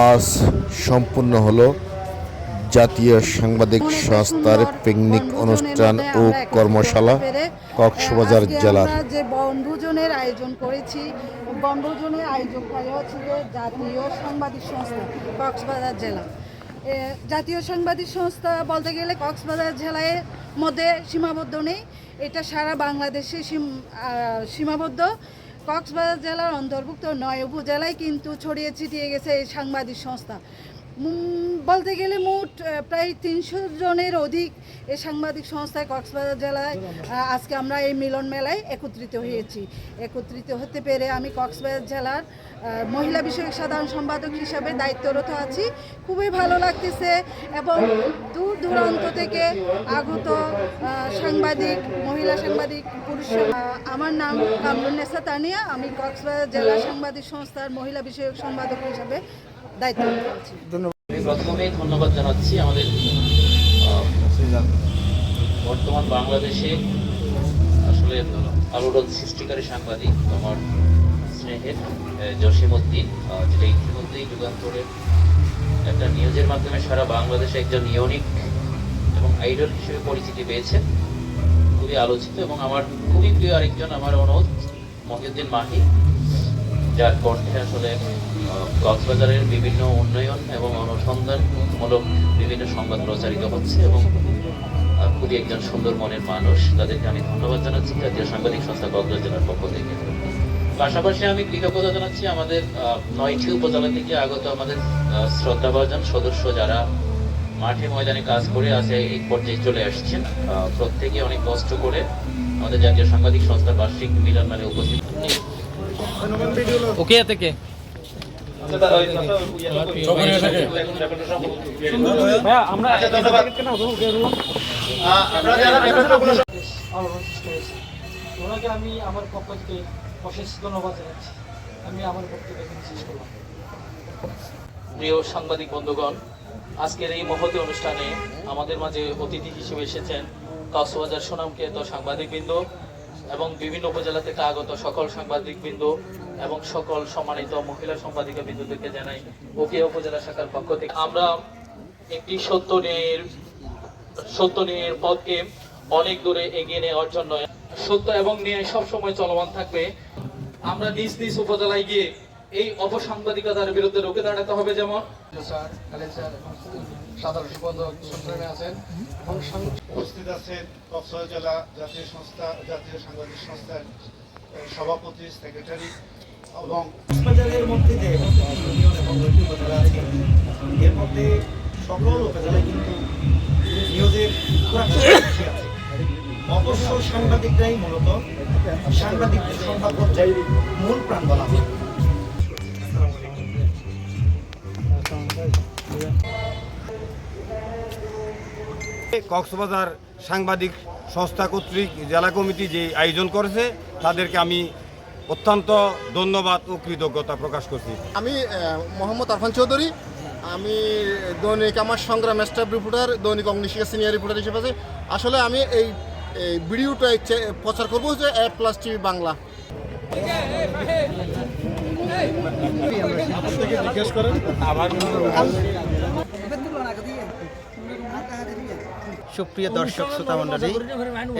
আজ সম্পূর্ণ হলো জাতীয় সাংবাদিক সংস্থার পিকনিক অনুষ্ঠান ও কর্মশালা কক্সবাজার জেলার। আমরা যে বনভোজনের আয়োজন করেছি, বনভোজনের আয়োজককারী হচ্ছে যে জাতীয় সাংবাদিক সংস্থা কক্সবাজার জেলা। জাতীয় সাংবাদিক সংস্থা বলতে গেলে কক্সবাজার জেলার মধ্যে সীমাবদ্ধ নেই, এটা সারা বাংলাদেশে সীমাবদ্ধ। কক্সবাজার জেলার অন্তর্ভুক্ত 9 উপজেলায় কিন্তু ছড়িয়ে ছিটিয়ে গেছে এই সাংবাদিক সংস্থা। বলতে গেলে মোট প্রায় 300 জনের অধিক এই সাংবাদিক সংস্থায় কক্সবাজার জেলায় আজকে আমরা এই মিলন মেলায় একত্রিত হয়েছি। একত্রিত হতে পেরে আমি কক্সবাজার জেলার মহিলা বিষয়ক সাধারণ সম্পাদক হিসাবে দায়িত্বরত আছি। খুবই ভালো লাগতেছে এবং দূর দূরান্ত থেকে আগত সাংবাদিক, মহিলা সাংবাদিক, পুরুষ। আমার নাম কামরুন্নেসা তানিয়া, আমি কক্সবাজার জেলা সাংবাদিক সংস্থার মহিলা বিষয়ক সম্পাদক হিসাবে দায়িত্বরত আছি। প্রথমেই ধন্যবাদ জানাচ্ছি আমাদের বর্তমান বাংলাদেশে আসলে আলোড়ন সৃষ্টিকারী সাংবাদিক আমার স্নেহের জসিমউদ্দিন, যেটা ইতিমধ্যেই যুগান্তরের একটা নিউজের মাধ্যমে সারা বাংলাদেশে একজন ইউনিক এবং আইডল হিসেবে পরিচিতি পেয়েছেন, খুবই আলোচিত। এবং আমার খুবই প্রিয় আরেকজন আমার অনুরোধ মহিউদ্দিন মাহি, যার কণ্ঠে আসলে কক্সবাজারের বিভিন্ন উন্নয়ন এবং অনুসন্ধানমূলক বিভিন্ন সংবাদ প্রচারিত হচ্ছে এবং খুবই একজন সুন্দর মনের মানুষ। তাদেরকে আমি ধন্যবাদ জানাচ্ছি জাতীয় সাংবাদিক সংস্থা কক্সবাজার জেলার পক্ষ থেকে। পাশাপাশি আমি কৃতজ্ঞতা জানাচ্ছি আমাদের 9টি উপজেলা থেকে আগত আমাদের শ্রদ্ধাভাজন সদস্য, যারা মাঠে ময়দানে কাজ করে আজ এই পর্যায়ে চলে আসছেন। প্রত্যেকে অনেক কষ্ট করে আমাদের জাতীয় সাংবাদিক সংস্থার বার্ষিক মিলন মেলায় উপস্থিত। ওকে থেকে আমরা ওনাকে আমি আমার পক্ষ থেকে অশেষ ধন্যবাদ জানাচ্ছি। আমি আমার বক্তব্য এখানে শেষ করলাম। প্রিয় সাংবাদিক বন্ধুগণ, আজকের এই মহতী অনুষ্ঠানে আমাদের মাঝে অতিথি হিসেবে এসেছেন কক্সবাজার সুনামখ্যাত সাংবাদিকবৃন্দ এবং বিভিন্ন উপজেলা থেকে আগত সকল সাংবাদিকবৃন্দ এবং সকল সম্মানিত মহিলা সাংবাদিক বৃন্দদেরকে জানাই ওকে উপজেলা শাখার পক্ষ থেকে আমরা একটি সত্য ন্যায়ের পথকে অনেক দূরে এগিয়ে নেওয়ার জন্য সত্য এবং ন্যায় সবসময় চলমান থাকবে। আমরা নিজ নিজ উপজেলায় গিয়ে এই অপসাংবাদিকতার বিরুদ্ধে রুখে দাঁড়াতে হবে। যেমন সাধারণ সম্পাদক সংগ্রামে আছেন এবং উপস্থিত আছেন কক্সবাজার জেলা জাতীয় সাংবাদিক সংস্থার সভাপতি, সেক্রেটারি এবং কক্সবাজারের মধ্যে যে ইউনিয়ন এবং উপজেলা আছে, এর মধ্যে সকল উপজেলায় কিন্তু নিউজের আছে। অবশ্য সাংবাদিকরাই মূলত সাংবাদিকদের সংবাদ পত্রের মূল প্রাণ বলা হয়। কক্সবাজার সাংবাদিক সংস্থা কর্তৃক জেলা কমিটি যে আয়োজন করেছে তাদেরকে আমি অত্যন্ত ধন্যবাদ ও কৃতজ্ঞতা প্রকাশ করছি। আমি মোহাম্মদ আরফান চৌধুরী, আমি দৈনিক আমার সংগ্রাম স্টাফ রিপোর্টার, দৈনিক অগ্নিশিখা সিনিয়র রিপোর্টার হিসেবে আছে। আসলে আমি এই ভিডিওটা প্রচার করবো যে A+ টিভি বাংলা। জিজ্ঞেস করেন সুপ্রিয় দর্শক শ্রোতা মণ্ডলী,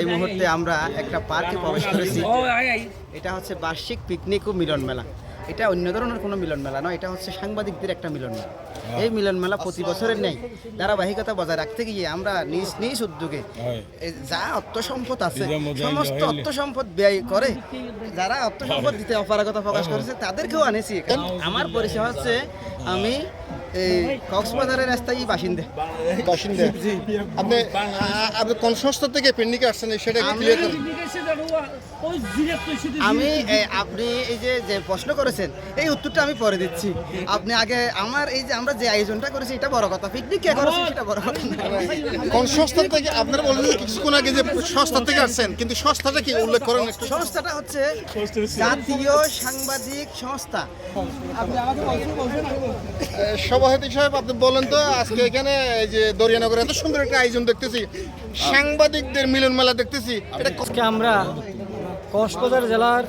এই মুহূর্তে আমরা একটা পার্কে প্রবেশ করেছি। এটা হচ্ছে বার্ষিক পিকনিক ও মিলন মেলা। এটা অন্য ধরনের কোনো মিলন মেলা নয়, এটা হচ্ছে সাংবাদিকদের একটা মিলন মেলা। এই মিলন মেলা প্রতি বছরের নেই, ধারাবাহিকতা বজায় রাখতে গিয়ে আমরা নিজ উদ্যোগে যা অর্থ সম্পদ আছে সমস্ত অর্থ সম্পদ ব্যয় করে যারা অর্থ সম্পদ দিতে অপারগতা প্রকাশ করেছে তাদেরকেও আনেছি। আমার পরিচয় হচ্ছে আমি এই কক্সবাজারের স্থায়ী বাসিন্দা। আপনি কোন সংস্থা থেকে পিকনিকে আসছেন সেটা ক্লিয়ার করেন। আমি আপনি এই যে প্রশ্ন করেছেন এই উত্তরটা আমি পরে দিচ্ছি। আপনি আগে আমার এই যে আমরা যে আয়োজনটা করেছি এটা বড় কথা, পিকনিক কে করেছি সেটা বড় কথা। কোন সংস্থা থেকে আপনারা বললেন কিছুক্ষণ আগে যে সংস্থা থেকে আসছেন, কিন্তু সংস্থাটা কি উল্লেখ করেন একটু? সংস্থাটা হচ্ছে জাতীয় সাংবাদিক সংস্থা। আপনি আমাকে সভাপতি সাহেব আপনি বলেন তো, আজকে এখানে এই যে দরিয়ানগরে এত সুন্দর একটা আয়োজন দেখতেছি, সাংবাদিকদের মিলন মেলা দেখতেছি, এটা আজকে আমরা কক্সবাজার জেলার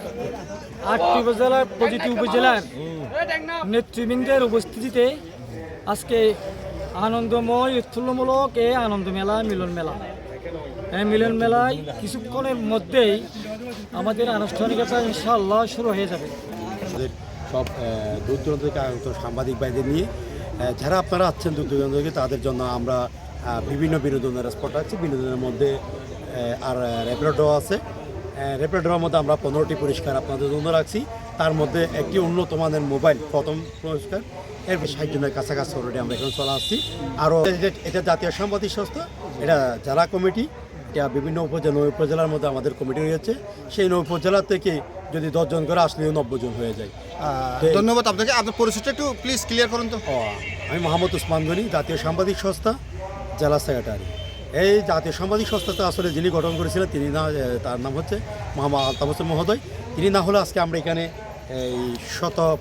8টি উপজেলার প্রতিটি উপজেলার নেতৃবৃন্দের উপস্থিতিতে আজকে আনন্দময় উৎফুল্লমূলক এই আনন্দ মেলা মিলন মেলা। এই মিলন মেলায় কিছুক্ষণের মধ্যেই আমাদের আনুষ্ঠানিকতা ইনশাআল্লাহ শুরু হয়ে যাবে। আমাদের সব দূর দূরান্ত থেকে আগত সাংবাদিক ভাইদের নিয়ে যারা আপনারা আছেন দূর দূরান্ত থেকে, তাদের জন্য আমরা বিভিন্ন বিনোদনের স্পট আছে। বিনোদনের মধ্যে আর র্যাপিডো আছে। র্যাপিডোর মধ্যে আমরা 15টি পুরস্কার আপনাদের জন্য রাখছি। তার মধ্যে একটি উন্নত মানের মোবাইল প্রথম পুরস্কার, এর 60 জনের কাছাকাছি অলরেডি আমরা এখন চলে আসছি। আরও এটা জাতীয় সাংবাদিক সংস্থা, এটা জেলা কমিটি, এটা বিভিন্ন উপজেলার মধ্যে আমাদের কমিটি রয়েছে। সেই উপজেলা থেকে যদি 10 জন করে আসলেও 90 জন হয়ে যায়। ধন্যবাদ আপনাকে। আপনার পরিচয়টা একটু প্লিজ ক্লিয়ার করুন তো। আমি মোহাম্মদ উসমান গনি, জাতীয় সাংবাদিক সংস্থা জেলা সেক্রেটারি। এই জাতীয় সাংবাদিক সংস্থাতে আসলে যিনি গঠন করেছিলেন তিনি তার নাম হচ্ছে মোহাম্মদ আলতাফ হোসেন মহোদয়। তিনি না হলে আজকে আমরা এখানে এই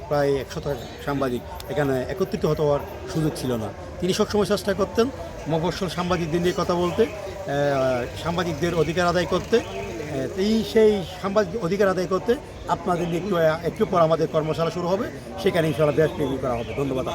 প্রায় 100 সাংবাদিক এখানে একত্রিত হওয়ার সুযোগ ছিল না। তিনি সবসময় চেষ্টা করতেন মফস্বল সাংবাদিকদের নিয়ে কথা বলতে, সাংবাদিকদের অধিকার আদায় করতে। সেই সাংবাদিক অধিকার আদায় করতে আপনাদের নিয়ে একটু পর আমাদের কর্মশালা শুরু হবে, সেখানে ইনশাআল্লাহ ব্যাচ করা হবে। ধন্যবাদ।